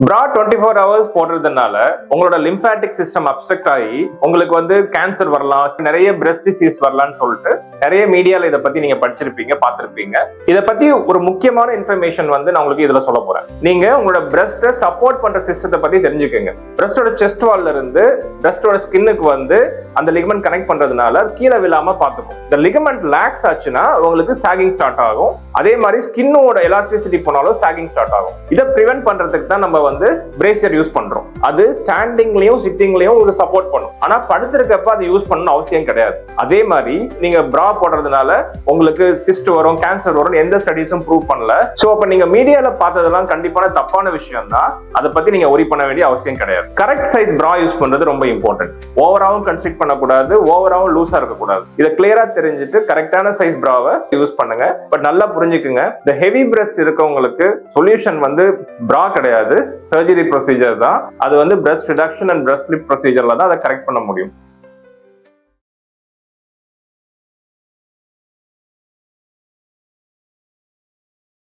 bra 24 hours போடுறதுனால உங்களோட lymphatic system obstruct ஆகி உங்களுக்கு வந்து கேன்சர் வரலாம், நிறைய பிரஸ்ட் டிசீஸ் வரலாம்னு சொல்லிட்டு நிறைய மீடியால இதை பத்தி நீங்க படிச்சிருப்பீங்க, பார்த்திருப்பீங்க. இதை பத்தி ஒரு முக்கியமான இன்ஃபர்மேஷன் வந்து நான் உங்களுக்கு இதுல சொல்ல போறேன். நீங்க உங்களோட பிரஸ்ட்டை சப்போர்ட் பண்ற சிஸ்டத்தை பத்தி தெரிஞ்சுக்கோங்க. பிரஸ்டோட செஸ்ட் வால்ல இருந்து பிரஸ்டோட ஸ்கின்னுக்கு வந்து அந்த லிகமெண்ட் கனெக்ட் பண்றதுனால கீழே விழாம பாத்துக்கும். இந்த லிகமெண்ட் லாக்ஸ் ஆச்சுன்னா உங்களுக்கு சாகிங் ஸ்டார்ட் ஆகும். அதே மாதிரி ஸ்கின்னோட எலாஸ்டிசிட்டி போனாலும் சாகிங் ஸ்டார்ட் ஆகும். இதை பிரிவென்ட் பண்றதுக்கு தான் நம்ம வந்து பிரேசியர் யூஸ் பண்றோம். அது ஸ்டாண்டிங்லயும் சிட்டிங்லயும் உங்களுக்கு சப்போர்ட் பண்ணும். ஆனா படுத்திருக்கப்ப அது யூஸ் பண்ணணும் அவசியம் கிடையாது. அதே மாதிரி நீங்க பிரா போடுறதுனால உங்களுக்கு சிஸ்ட் வரும், கேன்சர் வரும், எந்த ஸ்டடீஸும் ப்ரூவ் பண்ணல. சோ அப்ப நீங்க மீடியால பார்த்ததெல்லாம் கண்டிப்பான தப்பான விஷயம் தான். அதை பத்தி நீங்க ஒரி பண்ண வேண்டிய அவசியம் கிடையாது. கரெக்ட் சைஸ் பிரா யூஸ் பண்றது ரொம்ப இம்பார்ட்டன்ட். ஓவராவும் கன்ஸ்ட்ரிக்ட் பண்ணக்கூடாது, ஓவராவும் லூஸா இருக்கக்கூடாது. இதை கிளியரா தெரிஞ்சுட்டு கரெக்டான சைஸ் பிராவை யூஸ் பண்ணுங்க. பட் நல்லா புரிஞ்சுக்குங்க, இந்த ஹெவி பிரஸ்ட் இருக்கவங்களுக்கு சொல்யூஷன் வந்து பிரா கிடையாது, சர்ஜரி ப்ரொசீஜர் தான். அது வந்து breast reduction and breast lift ப்ரொசீஜர்ல தான் அதை கரெக்ட் பண்ண முடியும்.